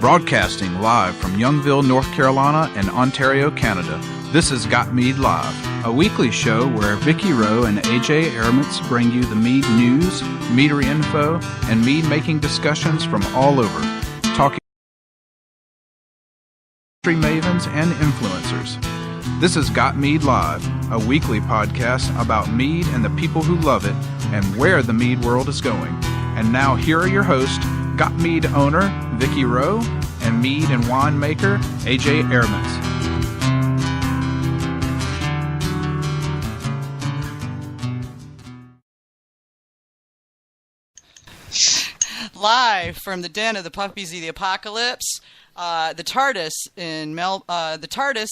Broadcasting live from Youngville, North Carolina and Ontario, Canada. This is Got Mead Live, a weekly show where Vicky Rowe and AJ Airmans bring you the mead news, meadery info, and mead making discussions from all over, talking mavens and influencers. This is Got Mead Live, a weekly podcast about mead and the people who love it and where the mead world is going. And now here are your hosts, Got Mead owner Vicky Rowe and mead and wine maker AJ Airmans. Live from the den of the puppies of the apocalypse, the TARDIS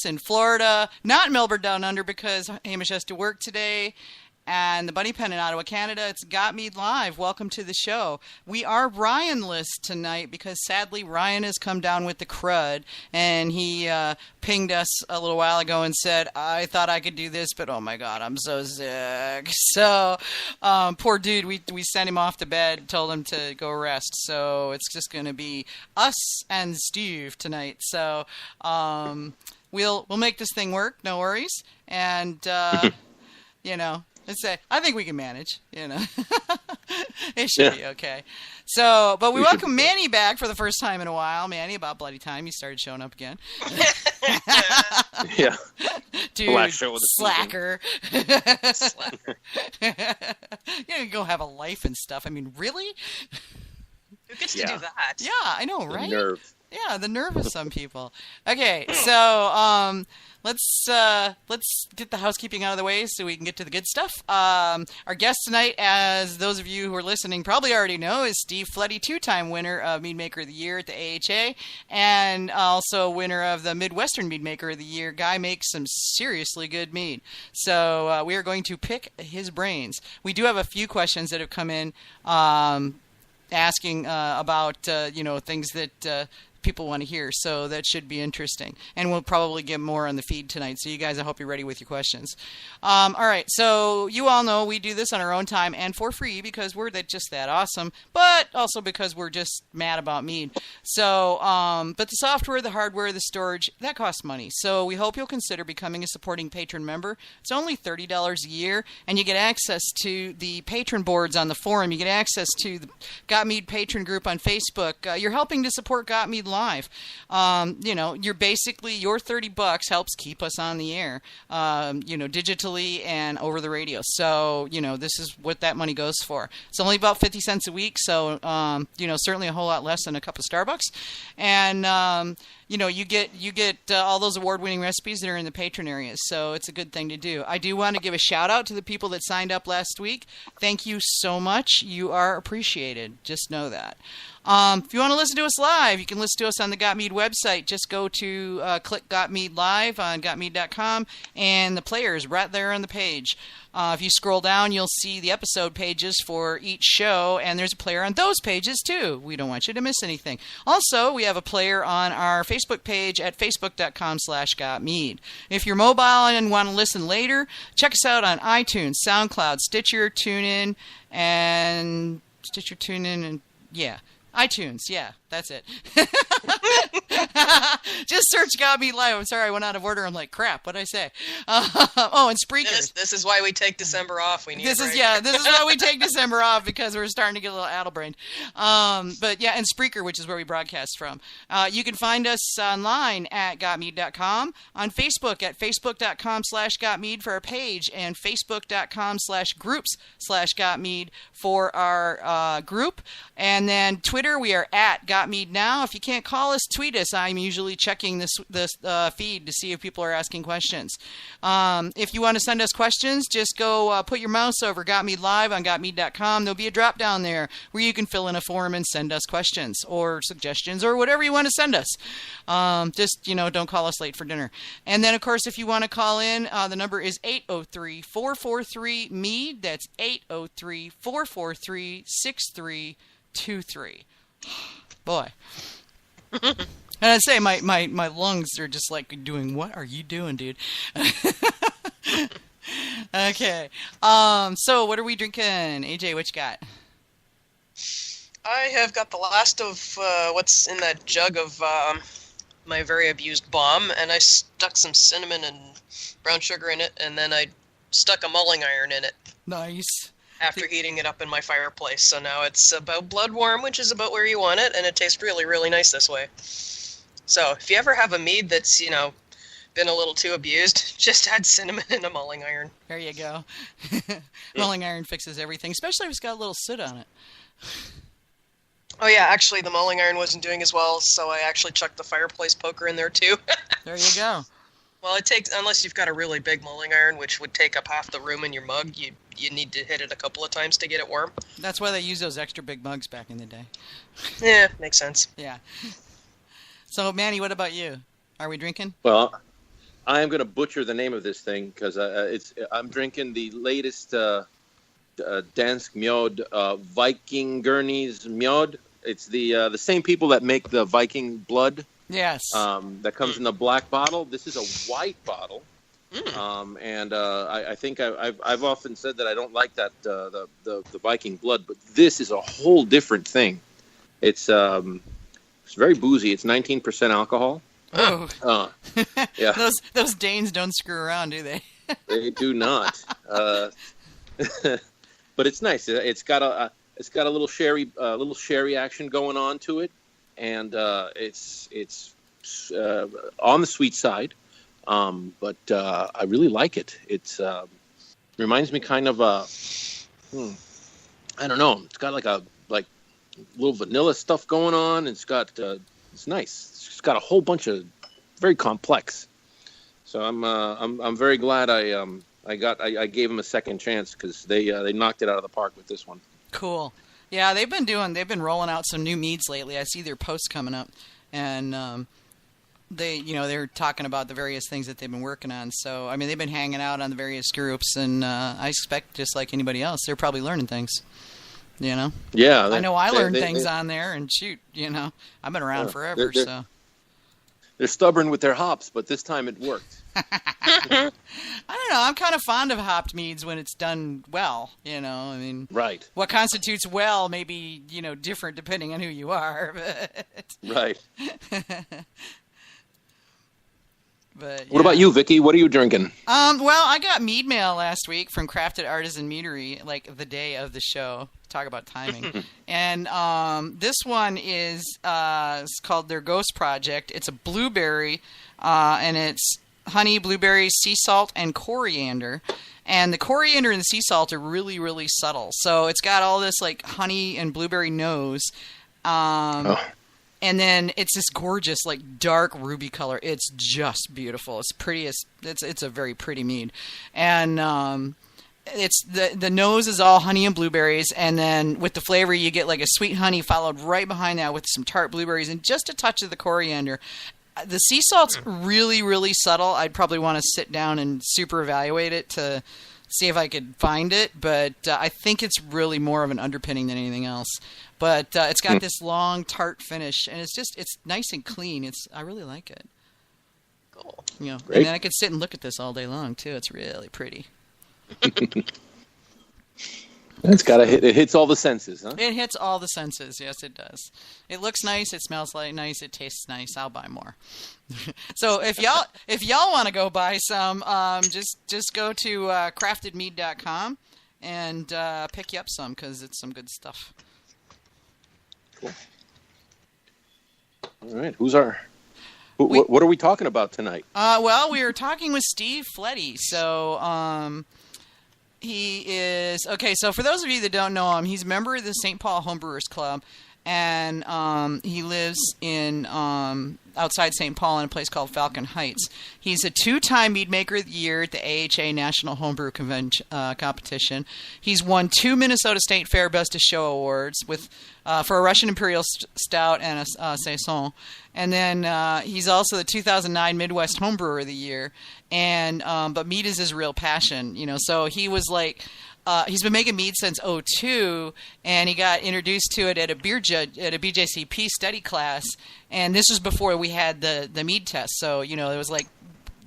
in Florida, not Melbourne Down Under because Hamish has to work today, and the Bunny Pen in Ottawa, Canada. It's Got Mead Live. Welcome to the show. We are Ryan-less tonight because sadly Ryan has come down with the crud, and he pinged us a little while ago and said, I thought I could do this, but oh my god, I'm so sick. So, poor dude, we sent him off to bed, told him to go rest. So it's just going to be us and Steve tonight. So we'll make this thing work, no worries. And, you know, I think we can manage, you know. It should be okay. So, but we welcome Manny back for the first time in a while. Manny, about bloody time you started showing up again. Yeah. Dude, slacker. Slacker. You go have a life and stuff. I mean, really? Who gets to do that? Yeah, I know, right? The nerve. Yeah, the nerve of some people. Okay, so let's get the housekeeping out of the way so we can get to the good stuff. Our guest tonight, as those of you who are listening probably already know, is Steve Fletty, two-time winner of Meadmaker of the Year at the AHA, and also winner of the Midwestern Meadmaker of the Year. Guy makes some seriously good mead. So we are going to pick his brains. We do have a few questions that have come in asking about things that people want to hear, so that should be interesting. And we'll probably get more on the feed tonight, so you guys, I hope you're ready with your questions. All right, so you all know we do this on our own time and for free because we're just that awesome, but also because we're just mad about mead. So, but the software, the hardware, the storage, that costs money. So we hope you'll consider becoming a supporting patron member. It's only $30 a year, and you get access to the patron boards on the forum. You get access to the Got Mead patron group on Facebook. You're helping to support Got Mead Live. You're basically, your $30 helps keep us on the air, digitally and over the radio. So, this is what that money goes for. It's only about 50 cents a week. So, certainly a whole lot less than a cup of Starbucks. And, you get all those award-winning recipes that are in the patron areas. So it's a good thing to do. I do want to give a shout out to the people that signed up last week. Thank you so much. You are appreciated. Just know that. If you want to listen to us live, you can listen to us on the Got Mead website. Just go to click Got Mead Live on gotmead.com, and the player is right there on the page. If you scroll down, you'll see the episode pages for each show, and there's a player on those pages, too. We don't want you to miss anything. Also, we have a player on our Facebook page at facebook.com/gotmead. If you're mobile and want to listen later, check us out on iTunes, SoundCloud, Stitcher, TuneIn, and iTunes, yeah, that's it. Just search Got Mead Live. I'm sorry, I went out of order. I'm like, crap, what'd I say? And Spreaker. This is why we take December off. This is why we take December off, because we're starting to get a little addle-brained. And Spreaker, which is where we broadcast from. You can find us online at gotmead.com, on Facebook at facebook.com/gotmead for our page, and facebook.com/groups/gotmead for our group. And then Twitter, we are at Gotmead Now. If you can't call us, tweet us. I'm usually checking this feed to see if people are asking questions. If you want to send us questions, just go put your mouse over Got Mead Live on gotmead.com. There'll be a drop down there where you can fill in a form and send us questions or suggestions or whatever you want to send us. Don't call us late for dinner. And then, of course, if you want to call in, the number is 803-443-MEAD. That's 803-443-6323. Boy. And I'd say my lungs are just like doing, what are you doing, dude? Okay. So what are we drinking? AJ, what you got? I have got the last of what's in that jug of my very abused bomb, and I stuck some cinnamon and brown sugar in it, and then I stuck a mulling iron in it. Nice. After heating it up in my fireplace. So now it's about blood warm, which is about where you want it, and it tastes really, really nice this way. So if you ever have a mead that's, been a little too abused, just add cinnamon and a mulling iron. There you go. Mulling iron fixes everything, especially if it's got a little soot on it. Oh yeah, actually the mulling iron wasn't doing as well, so I actually chucked the fireplace poker in there too. There you go. Well, it takes, unless you've got a really big mulling iron, which would take up half the room in your mug, you need to hit it a couple of times to get it warm. That's why they used those extra big mugs back in the day. Yeah, makes sense. Yeah. So, Manny, what about you? Are we drinking? Well, I am going to butcher the name of this thing because I'm drinking the latest Dansk Mjød, Viking Gurney's Mjød. It's the same people that make the Viking blood. Yes. That comes in the black bottle. This is a white bottle. And I think I've often said that I don't like that the Viking blood, but this is a whole different thing. It's very boozy. It's 19% alcohol. Oh. Yeah. Those Danes don't screw around, do they? They do not. But it's nice. It's got a little sherry action going on to it, and it's on the sweet side. But I really like it. It's reminds me kind of I don't know. It's got like little vanilla stuff going on. It's got it's nice. It's got a whole bunch of very complex. So I'm very glad I gave them a second chance because they knocked it out of the park with this one. Cool. Yeah, they've been rolling out some new meads lately. I see their posts coming up, and they're talking about the various things that they've been working on. So, I mean, they've been hanging out on the various groups, and I expect just like anybody else, they're probably learning things. Yeah. I know I learned things on there, and shoot, I've been around forever, so. They're stubborn with their hops, but this time it worked. I don't know. I'm kind of fond of hopped meads when it's done well, I mean. Right. What constitutes well may be, different depending on who you are. But... Right. But, What about you, Vicky? What are you drinking? Well, I got mead mail last week from Crafted Artisan Meadery, like the day of the show. Talk about timing. And this one is it's called their Ghost Project. It's a blueberry, and it's honey, blueberries, sea salt, and coriander. And the coriander and the sea salt are really, really subtle. So it's got all this like honey and blueberry nose. And then it's this gorgeous, like, dark ruby color. It's just beautiful. It's prettiest. It's a very pretty mead, and it's the nose is all honey and blueberries, and then with the flavor you get like a sweet honey followed right behind that with some tart blueberries and just a touch of the coriander. The sea salt's really, really subtle. I'd probably want to sit down and super evaluate it to see if I could find it, but I think it's really more of an underpinning than anything else. But it's got this long tart finish, and it's nice and clean. I really like it. Cool. And then I could sit and look at this all day long too. It's really pretty. It hits all the senses, huh? It hits all the senses. Yes, it does. It looks nice. It smells like nice. It tastes nice. I'll buy more. So if y'all want to go buy some, just go to craftedmead.com and pick you up some because it's some good stuff. Cool. All right. What are we talking about tonight? Well, we were talking with Steve Fletty. So he is okay. So for those of you that don't know him, he's a member of the St. Paul Homebrewers Club, and he lives in outside St. Paul in a place called Falcon Heights. He's a 2-time Meadmaker of the Year at the AHA National Homebrew Competition. He's won 2 Minnesota State Fair Best of Show awards for a Russian Imperial Stout and a Saison. And then he's also the 2009 Midwest Homebrewer of the Year. And but mead is his real passion, So he was like. He's been making mead since '02, and he got introduced to it at a BJCP study class. And this was before we had the mead test, so it was like,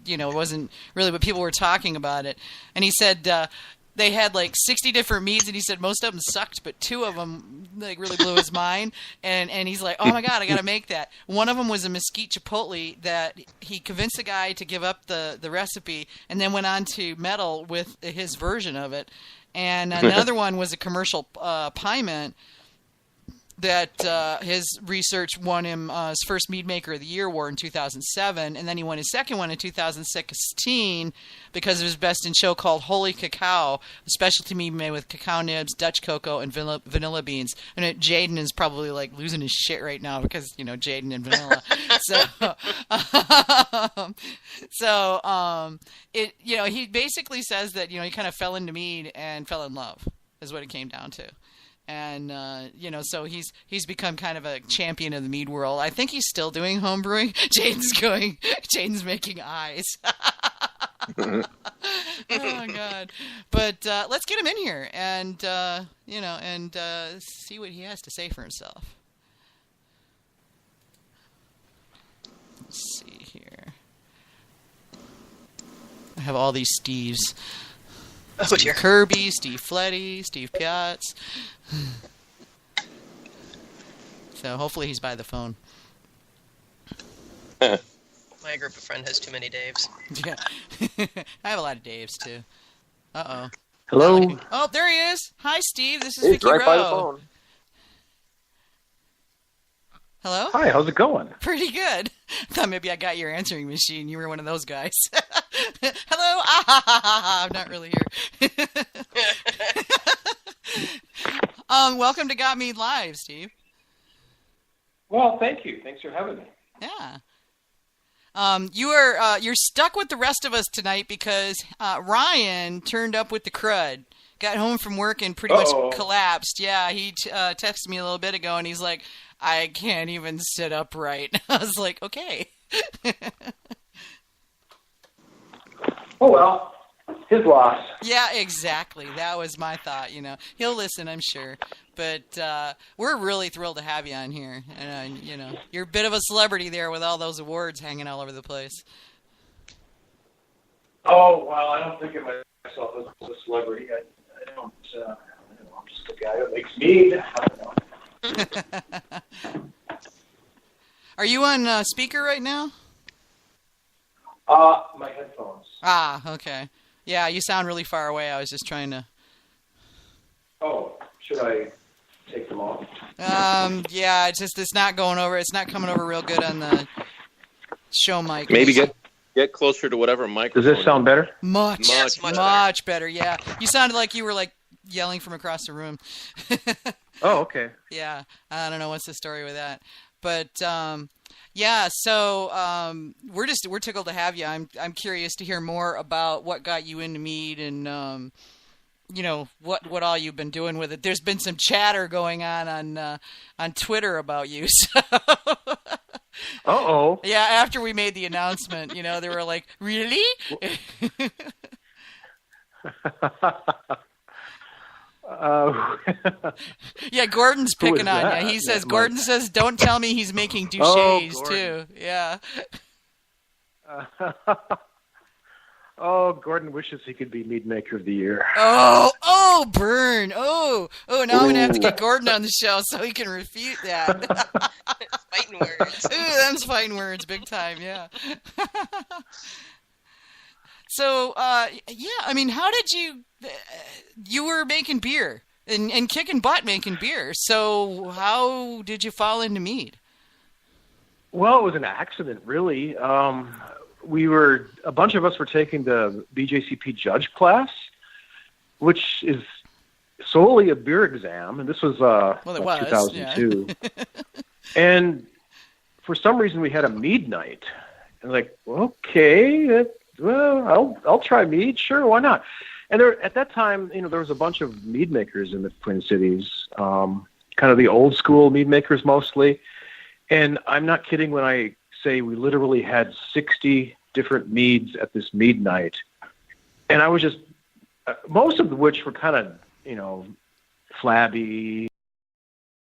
it wasn't really, but people were talking about it. And he said they had like 60 different meads, and he said most of them sucked, but 2 of them like really blew his mind. And he's like, oh my God, I got to make that. One of them was a mesquite chipotle that he convinced the guy to give up the recipe, and then went on to meddle with his version of it. And another one was a commercial pie mint that his research won him his first Meadmaker of the Year award in 2007, and then he won his second one in 2016 because of his best in show called Holy Cacao, a specialty mead made with cacao nibs, Dutch cocoa, and vanilla beans. And Jaden is probably like losing his shit right now because, you know, Jaden and vanilla. It, you know, he basically says that, you know, he kind of fell into mead and fell in love is what it came down to. And, you know, so he's become kind of a champion of the mead world. I think he's still doing homebrewing. Jaden's making eyes. Oh, God. But let's get him in here and, you know, and see what he has to say for himself. Let's see here. I have all these Steves. Oh, Steve dear. Kirby, Steve Fletty, Steve Piatz. So hopefully he's by the phone. My group of friends has too many Daves. Yeah. I have a lot of Daves, too. Uh-oh. Hello? Oh, there he is. Hi, Steve. This is He's Vicky right Rowe. by the phone. Hello? Hi, how's it going? Pretty good. I thought maybe I got your answering machine. You were one of those guys. Hello? Ah, I'm not really here. Welcome to Got Mead Live, Steve. Well, thank you. Thanks for having me. Yeah. You're stuck with the rest of us tonight because Ryan turned up with the crud. Got home from work and pretty much collapsed. Yeah, he texted me a little bit ago and he's like, I can't even sit upright. I was like, okay. Oh, well, his loss. Yeah, exactly. That was my thought, you know. He'll listen, I'm sure. But we're really thrilled to have you on here. And, you know, you're a bit of a celebrity there with all those awards hanging all over the place. Oh, well, I don't think of myself as a celebrity. I don't know. I'm just a guy that makes mead. I don't know. Are you on speaker right now? My headphones. Ah, okay. Yeah, you sound really far away. I was just trying to... Oh, should I take them off? Yeah, it's not going over. It's not coming over real good on the show mic. Maybe get closer to whatever microphone. Does this sound better? Much Much better. Yeah, you sounded like you were like yelling from across the room. Oh, okay. Yeah, I don't know what's the story with that, but yeah. So we're tickled to have you. I'm curious to hear more about what got you into mead and you know what all you've been doing with it. There's been some chatter going on Twitter about you. So. Uh-oh. Yeah, after we made the announcement, you know, they were like, really? Yeah, Gordon's picking on you. He says, Gordon says, don't tell me he's making douches, too. Yeah. Oh, Gordon wishes he could be Meadmaker of the Year. Oh, burn. Oh, now I'm going to have to get Gordon on the show so he can refute that. Fighting words. Ooh, them's fighting words, big time, yeah. So, yeah, I mean, how did you were making beer and kicking butt making beer. So how did you fall into mead? Well, it was an accident, really. A bunch of us were taking the BJCP judge class, which is solely a beer exam, and this was, 2002. Yeah. And for some reason we had a mead night. And like, okay, well, I'll try mead. Sure, why not? And at that time, there was a bunch of mead makers in the Twin Cities, kind of the old school mead makers mostly. And I'm not kidding when I say we literally had 60 different meads at this mead night. And I was just, most of which were kind of, flabby,